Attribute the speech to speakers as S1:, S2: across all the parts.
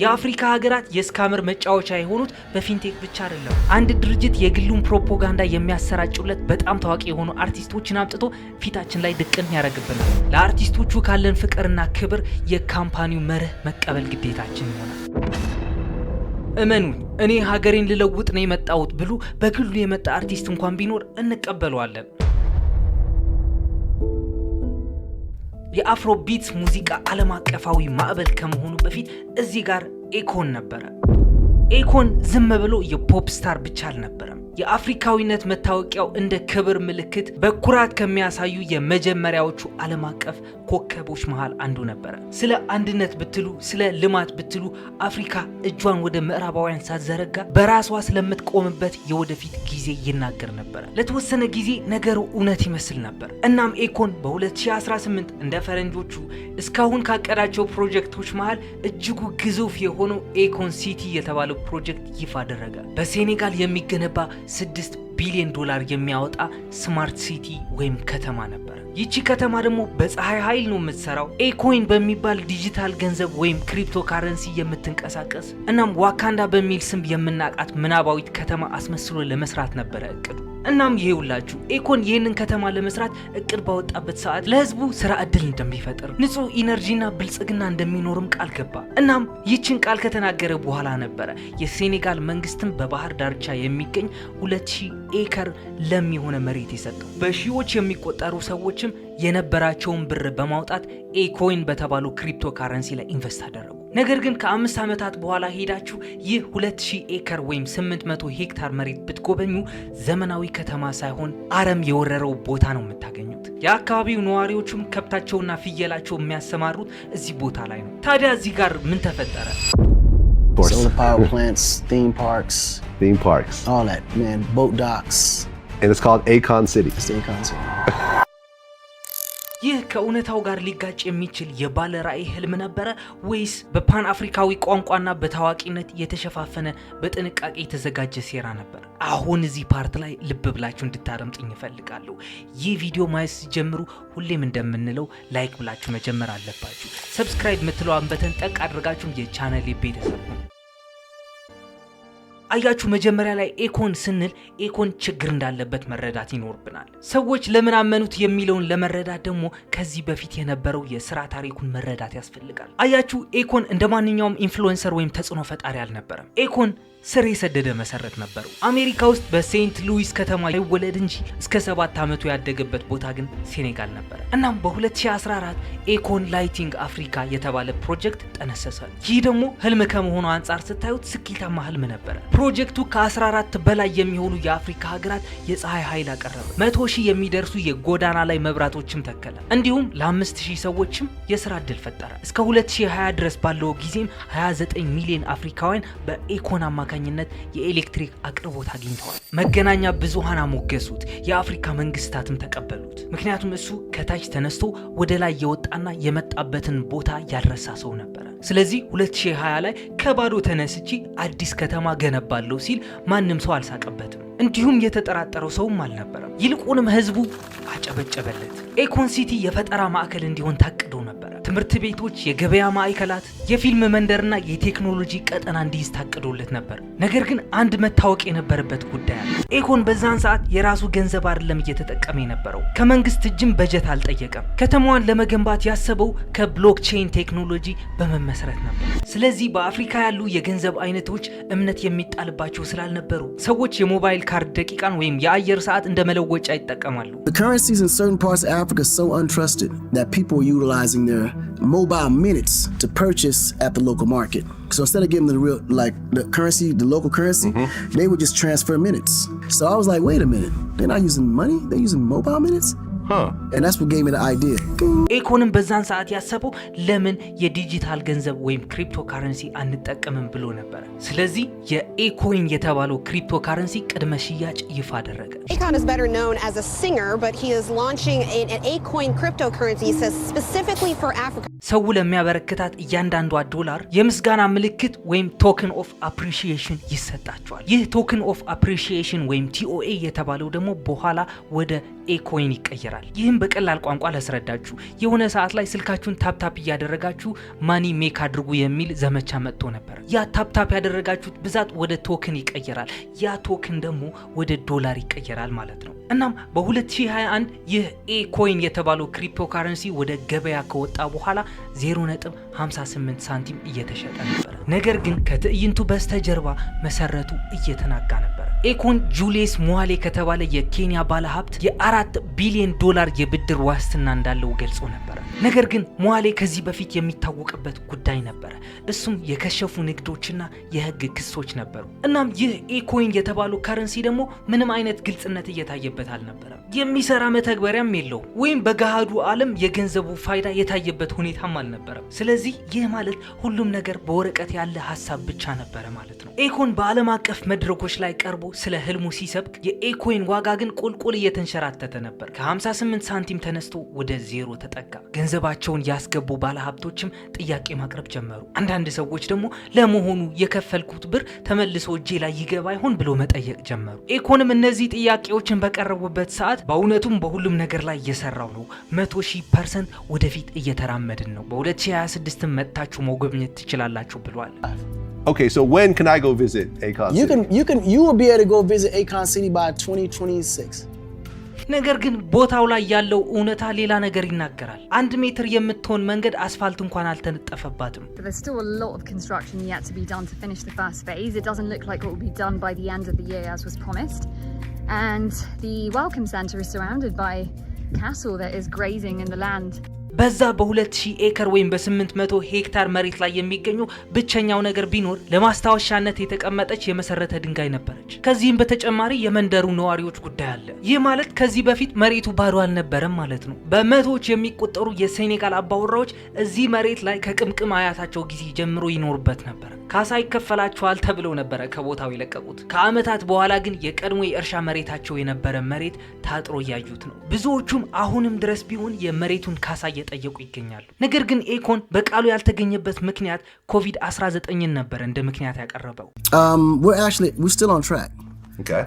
S1: የአፍሪካ ሀገራት የስካመር መጫወቻ የሆኑት በፊንቴክ ብቻ አይደለም። አንድ ድርጅት የግሉን ፕሮፓጋንዳ የሚያሰራጩለት በጣም ታዋቂ የሆኑ አርቲስቶችን አምጥቶ ፊታችን ላይ ድቅን ያደርግብናል። ለአርቲስቶቹ ካለን ፍቅርና ክብር የካምፓኒው መርህ መቀበል ግዴታችን ይሆናል። እመኑኝ እኔ ሀገሬን ልለውጥ ነው የመጣሁት ብሎ በግሉ የመጣ አርቲስት እንኳን ቢኖር እንቀበለዋለን። የአፍሮ ቢትስ ሙዚቃ ዓለም አቀፋዊ ማዕበል ከመሆኑ በፊት እዚህ ጋር ኤኮን ነበረ። ኤኮን ዝም ብሎ የፖፕ ስታር ብቻ አልነበረም። የአፍሪካዊነት መታወቂያው እንደ ክብር ምልክት በኩራት ከሚያሳዩ የመጀመሪያዎቹ ዓለም አቀፍ ኮከቦች መሃል አንዱ ነበረ። ስለ አንድነት ብትሉ፣ ስለ ልማት ብትሉ አፍሪካ እጇን ወደ ምዕራባውያን ሳትዘረጋ በራሷ ስለምትቆምበት የወደፊት ጊዜ ይናገር ነበር። ለተወሰነ ጊዜ ነገሩ እውነት ይመስል ነበር። እናም ኤኮን በ2018 እንደ ፈረንጆቹ እስካሁን ካቀዳቸው ፕሮጀክቶች መሃል እጅጉ ግዙፍ የሆነው ኤኮን ሲቲ የተባለው ፕሮጀክት ይፋ አደረገ። በሴኔጋል የሚገነባ $6 ቢሊዮን የሚያወጣ ስማርት ሲቲ ወይም ከተማ ነበር። ይቺ ከተማ ደግሞ በፀሐይ ኃይል ነው የምትሰራው። ኤኮይን በሚባል ዲጂታል ገንዘብ ወይም ክሪፕቶ ካረንሲ የምትንቀሳቀስ እናም ዋካንዳ በሚል ስም የምናቃት ምናባዊት ከተማ አስመስሎ ለመስራት ነበረ እቅዱ። እናም ይሄውላችሁ ኤኮን ይህንን ከተማ ለመስራት እቅድ ባወጣበት ሰዓት ለህዝቡ ስራ እድል እንደሚፈጥር፣ ንጹህ ኢነርጂና ብልጽግና እንደሚኖርም ቃል ገባ። እናም ይችን ቃል ከተናገረ በኋላ ነበረ የሴኔጋል መንግስትም በባህር ዳርቻ የሚገኝ 2000 ኤከር ለም የሆነ መሬት የሰጠው። በሺዎች የሚቆጠሩ ሰዎችም የነበራቸውን ብር በማውጣት ኤኮይን በተባለው ክሪፕቶ ካረንሲ ላይ ኢንቨስት አደረጉ። ነገር ግን ከ5 ዓመታት በኋላ ሄዳችሁ ይህ 2000 ኤከር ወይም 800 ሄክታር መሬት ብትጎበኙ ዘመናዊ ከተማ ሳይሆን አረም የወረረው ቦታ ነው የምታገኙት። የአካባቢው ነዋሪዎችም ከብታቸውና ፍየላቸው የሚያሰማሩት እዚህ ቦታ ላይ ነው። ታዲያ እዚህ ጋር ምን ተፈጠረ?
S2: Solar power plants, theme parks, all that, man, boat docks.
S3: And it's called Akon City.
S2: It's Akon City.
S1: ይህ ከእውነታው ጋር ሊጋጭ የሚችል የባለ ራዕይ ህልም ነበረ ወይስ በፓን አፍሪካዊ ቋንቋና በታዋቂነት የተሸፋፈነ በጥንቃቄ የተዘጋጀ ሴራ ነበር? አሁን እዚህ ፓርት ላይ ልብ ብላችሁ እንድታረምጡኝ እፈልጋለሁ። ይህ ቪዲዮ ማየት ሲጀምሩ ሁሌም እንደምንለው ላይክ ብላችሁ መጀመር አለባችሁ። ሰብስክራይብ የምትለዋን በተን ጠቅ አድርጋችሁ የቻናሌ ቤተሰብ ሁኑ። አያችሁ መጀመሪያ ላይ ኤኮን ስንል ኤኮን ችግር እንዳለበት መረዳት ይኖርብናል። ሰዎች ለምን አመኑት የሚለውን ለመረዳት ደግሞ ከዚህ በፊት የነበረው የሥራ ታሪኩን መረዳት ያስፈልጋል። አያችሁ ኤኮን እንደማንኛውም ኢንፍሉዌንሰር ወይም ተጽዕኖ ፈጣሪ አልነበረም። ኤኮን ስር የሰደደ መሰረት ነበሩ። አሜሪካ ውስጥ በሴንት ሉዊስ ከተማ ይወለድ እንጂ እስከ 7 ዓመቱ ያደገበት ቦታ ግን ሴኔጋል ነበር። እናም በ2014 ኤኮን ላይቲንግ አፍሪካ የተባለ ፕሮጀክት ጠነሰሰ። ይህ ደግሞ ህልም ከመሆኑ አንጻር ስታዩት ስኬታማ ህልም ነበር። ፕሮጀክቱ ከ14 በላይ የሚሆኑ የአፍሪካ ሀገራት የፀሐይ ኃይል አቀረበ። 100,000 የሚደርሱ የጎዳና ላይ መብራቶችም ተከለ። እንዲሁም ለ5000 ሰዎችም የሥራ ዕድል ፈጠረ። እስከ 2020 ድረስ ባለው ጊዜም 29 ሚሊዮን አፍሪካውያን በኤኮን አማካኝነት የኤሌክትሪክ አቅርቦት አግኝተዋል። መገናኛ ብዙሃን አሞገሱት፣ የአፍሪካ መንግስታትም ተቀበሉት። ምክንያቱም እሱ ከታች ተነስቶ ወደ ላይ የወጣና የመጣበትን ቦታ ያልረሳ ሰው ነበር። ስለዚህ 2020 ላይ ከባዶ ተነስቼ አዲስ ከተማ ገነባለሁ ሲል ማንም ሰው አልሳቀበትም። እንዲሁም የተጠራጠረው ሰውም አልነበረም። ይልቁንም ህዝቡ አጨበጨበለት። ኤኮን ሲቲ የፈጠራ ማዕከል እንዲሆን ታቅዶ ነበር። ትምህርት ቤቶች፣ የገበያ ማዕከላት፣ የፊልም መንደርና የቴክኖሎጂ ቀጠና እንዲይዝ ታቅዶለት ነበር። ነገር ግን አንድ መታወቅ የነበረበት ጉዳይ አለ። ኤኮን በዛን ሰዓት የራሱ ገንዘብ አይደለም እየተጠቀመ የነበረው። ከመንግስት እጅም በጀት አልጠየቀም። ከተማዋን ለመገንባት ያሰበው ከብሎክቼን ቴክኖሎጂ በመመስረት ነበር። ስለዚህ በአፍሪካ ያሉ የገንዘብ አይነቶች እምነት የሚጣልባቸው ስላልነበሩ ሰዎች የሞባይል ካርድ ደቂቃን ወይም የአየር ሰዓት እንደ መለወጫ ይጠቀማሉ።
S2: The currencies in certain parts of Africa are so untrusted that people are utilizing their mobile minutes to purchase at the local market. So instead of giving them the real, like the currency, the local currency, they would just transfer minutes. So I was like, wait a minute, they're not using money, they're using mobile minutes? And that's what gave me the idea.
S1: ኤኮንም በዛን ሰዓት ያሰበው ለምን የዲጂታል ገንዘብ ወይም ክሪፕቶ ካረንሲ አንጠቀምም ብሎ ነበር። ስለዚህ የኤኮይን የተባለው ክሪፕቶ ካረንሲ ቅድመ ሽያጭ ይፋ አደረገ።
S4: Akon is better known as a singer, but he is launching an Acoin cryptocurrency, he says, specifically for Africa.
S1: ሰው ለሚያበረክታት እያንዳንዷ ዶላር የምስጋና ምልክት ወይም ቶክን ኦፍ አፕሪሺዬሽን ይሰጣቸዋል። ይህ ቶክን ኦፍ አፕሪሺዬሽን ወይም ቲኦኤ የተባለው ደግሞ በኋላ ወደ ኤኮይን ይቀየራል። ይህም በቀላል ቋንቋ ላስረዳችሁ፣ የሆነ ሰዓት ላይ ስልካችሁን ታፕታፕ እያደረጋችሁ ማኒ ሜክ አድርጉ የሚል ዘመቻ መጥቶ ነበር። ያ ታፕታፕ ያደረጋችሁት ብዛት ወደ ቶክን ይቀየራል። ያ ቶክን ደግሞ ወደ ዶላር ይቀየራል ማለት ነው። እናም በ2021 ይህ ኤኮይን የተባለው ክሪፕቶካረንሲ ወደ ገበያ ከወጣ በኋላ 0.58 ሳንቲም እየተሸጠ ነበር። ነገር ግን ከትዕይንቱ በስተጀርባ መሰረቱ እየተናጋ ነበር። ኤኮን ጁሊየስ ሙዋሌ ከተባለ የኬንያ ባለሀብት የ4 ቢሊዮን ዶላር የብድር ዋስትና እንዳለው ገልጾ ነበር። ነገር ግን ሙዋሌ ከዚህ በፊት የሚታወቅበት ጉዳይ ነበር። እሱም የከሸፉ ንግዶችና የህግ ክሶች ነበሩ። እናም ይህ ኤኮይን የተባለው ከረንሲ ደግሞ ምንም አይነት ግልጽነት እየታየበት አልነበረም። የሚሰራ መተግበሪያም የለውም፣ ወይም በገሃዱ ዓለም የገንዘቡ ፋይዳ የታየበት ሁኔታም አልነበረም። ስለዚህ ይህ ማለት ሁሉም ነገር በወረቀት ያለ ሀሳብ ብቻ ነበረ ማለት ነው። ኤኮን በዓለም አቀፍ መድረኮች ላይ ቀርቦ ስለ ህልሙ ሲሰብክ የኤኮይን ዋጋ ግን ቁልቁል እየተንሸራተተ ነበር። ከ58 ሳንቲም ተነስቶ ወደ 0 ተጠጋ። ገንዘባቸውን ያስገቡ ባለሀብቶችም ጥያቄ ማቅረብ ጀመሩ። አንዳንድ ሰዎች ደግሞ ለመሆኑ የከፈልኩት ብር ተመልሶ እጄ ላይ ይገባ ይሆን ብሎ መጠየቅ ጀመሩ። ኤኮንም እነዚህ ጥያቄዎችን በቀረቡበት ሰዓት በእውነቱም በሁሉም ነገር ላይ እየሰራው ነው፣ 100% ወደፊት እየተራመድን ነው፣ በ2026 መጥታችሁ መጎብኘት ትችላላችሁ ብሏል።
S3: Okay, so when can I go visit Akon City?
S2: You will be able to go visit Akon City by 2026.
S1: ነገር ግን ቦታው ላይ ያለው እውነታ ሌላ ነገር ይናገራል። 1 ሜትር የምትሆን መንገድ አስፋልት እንኳን አልተነጠፈባትም።
S4: There's still a lot of construction yet to be done to finish the first phase. It doesn't look like it will be done by the end of the year as was promised. And the welcome center is surrounded by cattle that is grazing in the land.
S1: በዛ በ2000 ኤከር ወይም በ800 ሄክታር መሬት ላይ የሚገኙ ብቸኛው ነገር ቢኖር ለማስታወሻነት የተቀመጠች የመሰረተ ድንጋይ ነበረች። ከዚህም በተጨማሪ የመንደሩ ነዋሪዎች ጉዳይ አለ። ይህ ማለት ከዚህ በፊት መሬቱ ባዶ አልነበረም ማለት ነው። በመቶዎች የሚቆጠሩ የሴኔጋል አባወራዎች እዚህ መሬት ላይ ከቅምቅም አያታቸው ጊዜ ጀምሮ ይኖሩበት ነበር። ካሳ ይከፈላቸዋል ተብለው ነበረ ከቦታው የለቀቁት። ከአመታት በኋላ ግን የቀድሞ የእርሻ መሬታቸው የነበረ መሬት ታጥሮ እያዩት ነው። ብዙዎቹም አሁንም ድረስ ቢሆን የመሬቱን ካሳ እየጠየቁ ይገኛሉ። ነገር ግን ኤኮን በቃሉ ያልተገኘበት ምክንያት ኮቪድ-19 ነበር እንደ ምክንያት ያቀረበው።
S2: We're still on track.
S3: Okay.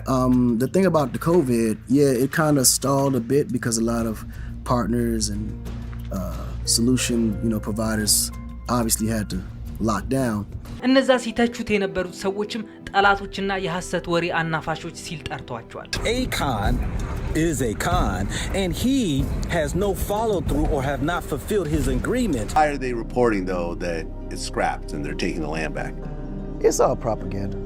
S2: The thing about the COVID, it kind of stalled a bit because a lot of partners and solution, providers obviously had to lock down.
S1: እነዛ ሲተቹት የነበሩት ሰዎችም ጠላቶችና የሐሰት ወሬ አናፋሾች ሲል ጠርቷቸዋል።
S5: Akon is a con and he has no follow through or have not fulfilled his agreement.
S3: Why are they reporting though that it's scrapped and they're taking the land back?
S2: It's all propaganda.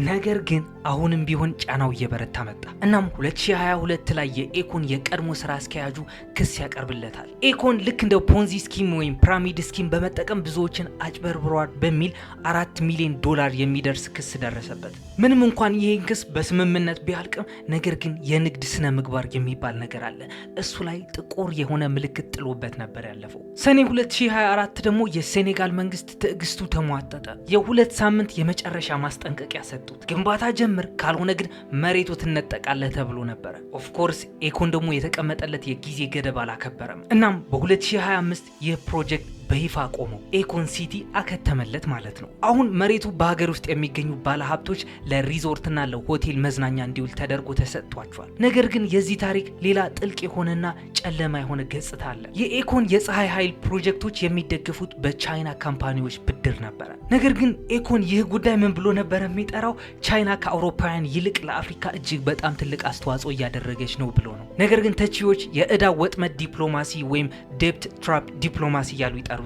S1: ነገር ግን አሁንም ቢሆን ጫናው እየበረታ መጣ። እናም 2022 ላይ የኤኮን የቀድሞ ስራ አስኪያጁ ክስ ያቀርብለታል። ኤኮን ልክ እንደ ፖንዚ ስኪም ወይም ፒራሚድ ስኪም በመጠቀም ብዙዎችን አጭበርብሯል በሚል 4 ሚሊዮን ዶላር የሚደርስ ክስ ደረሰበት። ምንም እንኳን ይህን ክስ በስምምነት ቢያልቅም ነገር ግን የንግድ ስነ ምግባር የሚባል ነገር አለ። እሱ ላይ ጥቁር የሆነ ምልክት ጥሎበት ነበር ያለፈው። ሰኔ 2024 ደግሞ የሴኔጋል መንግስት ትዕግስቱ ተሟጠጠ። የ2 ሳምንት የመጨረሻ ማስጠንቀቂያ ሰጡት። ግንባታ ጀምር ካልሆነ ግን መሬቱ ትነጠቃለህ ተብሎ ነበር። ኦፍ ኮርስ ኤኮን ደግሞ የተቀመጠለት የጊዜ ገደብ አላከበረም። እናም በ2025 ይህ ፕሮጀክት በይፋ ቆመው ኤኮን ሲቲ አከተመለት ማለት ነው። አሁን መሬቱ በሀገር ውስጥ የሚገኙ ባለሀብቶች ለሪዞርትና ለሆቴል መዝናኛ እንዲውል ተደርጎ ተሰጥቷቸዋል። ነገር ግን የዚህ ታሪክ ሌላ ጥልቅ የሆነና ጨለማ የሆነ ገጽታ አለ። የኤኮን የፀሐይ ኃይል ፕሮጀክቶች የሚደገፉት በቻይና ካምፓኒዎች ብድር ነበረ። ነገር ግን ኤኮን ይህ ጉዳይ ምን ብሎ ነበር የሚጠራው? ቻይና ከአውሮፓውያን ይልቅ ለአፍሪካ እጅግ በጣም ትልቅ አስተዋጽኦ እያደረገች ነው ብሎ ነው። ነገር ግን ተቺዎች የዕዳ ወጥመድ ዲፕሎማሲ ወይም ዴፕት ትራፕ ዲፕሎማሲ እያሉ ይጠሩታል።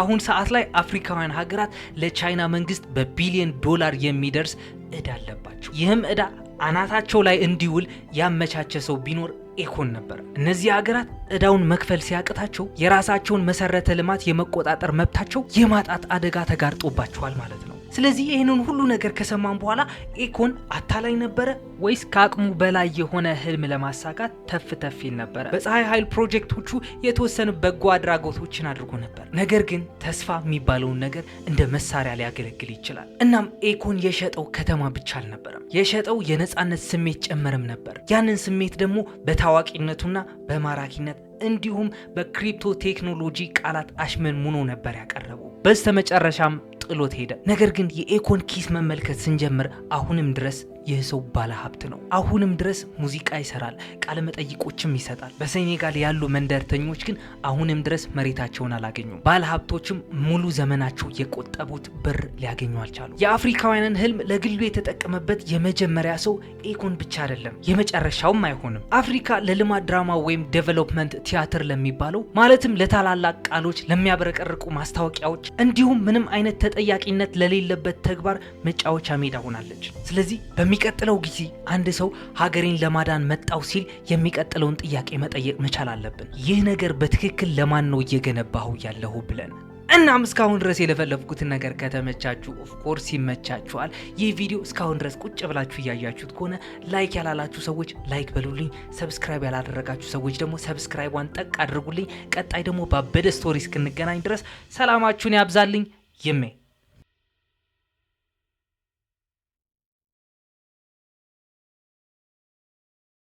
S1: አሁን ሰዓት ላይ አፍሪካውያን ሀገራት ለቻይና መንግስት በቢሊዮን ዶላር የሚደርስ ዕዳ አለባቸው። ይህም ዕዳ አናታቸው ላይ እንዲውል ያመቻቸ ሰው ቢኖር ኤኮን ነበር። እነዚህ ሀገራት ዕዳውን መክፈል ሲያቅታቸው የራሳቸውን መሰረተ ልማት የመቆጣጠር መብታቸው የማጣት አደጋ ተጋርጦባቸዋል ማለት ነው። ስለዚህ ይህንን ሁሉ ነገር ከሰማን በኋላ ኤኮን አታላይ ነበረ ወይስ ከአቅሙ በላይ የሆነ ህልም ለማሳካት ተፍ ይል ነበረ? በፀሐይ ኃይል ፕሮጀክቶቹ የተወሰኑ በጎ አድራጎቶችን አድርጎ ነበር። ነገር ግን ተስፋ የሚባለውን ነገር እንደ መሳሪያ ሊያገለግል ይችላል። እናም ኤኮን የሸጠው ከተማ ብቻ አልነበረም፣ የሸጠው የነጻነት ስሜት ጨመረም ነበር። ያንን ስሜት ደግሞ በታዋቂነቱና በማራኪነት እንዲሁም በክሪፕቶ ቴክኖሎጂ ቃላት አሽመንሙኖ ነበር ያቀረበው። በስተመጨረሻም ጥሎት ሄደ። ነገር ግን የኤኮን ኪስ መመልከት ስንጀምር አሁንም ድረስ ይህ ሰው ባለ ሀብት ነው። አሁንም ድረስ ሙዚቃ ይሰራል፣ ቃለ መጠይቆችም ይሰጣል። በሴኔጋል ያሉ መንደርተኞች ግን አሁንም ድረስ መሬታቸውን አላገኙም። ባለ ሀብቶችም ሙሉ ዘመናቸው የቆጠቡት ብር ሊያገኙ አልቻሉ። የአፍሪካውያንን ህልም ለግሉ የተጠቀመበት የመጀመሪያ ሰው ኤኮን ብቻ አይደለም፣ የመጨረሻውም አይሆንም። አፍሪካ ለልማት ድራማ ወይም ዴቨሎፕመንት ቲያትር ለሚባለው ማለትም ለታላላቅ ቃሎች፣ ለሚያብረቀርቁ ማስታወቂያዎች እንዲሁም ምንም አይነት ተጠያቂነት ለሌለበት ተግባር መጫወቻ ሜዳ ሆናለች። ስለዚህ በሚቀጥለው ጊዜ አንድ ሰው ሀገሬን ለማዳን መጣው ሲል የሚቀጥለውን ጥያቄ መጠየቅ መቻል አለብን። ይህ ነገር በትክክል ለማን ነው እየገነባው ያለው ብለን። እናም እስካሁን ድረስ የለፈለፍኩትን ነገር ከተመቻችሁ ኦፍ ኮርስ ይመቻችኋል። ይህ ቪዲዮ እስካሁን ድረስ ቁጭ ብላችሁ እያያችሁት ከሆነ ላይክ ያላላችሁ ሰዎች ላይክ በሉልኝ፣ ሰብስክራይብ ያላደረጋችሁ ሰዎች ደግሞ ሰብስክራይቧን ጠቅ አድርጉልኝ። ቀጣይ ደግሞ ባበደ ስቶሪ እስክንገናኝ ድረስ ሰላማችሁን ያብዛልኝ። ይሜ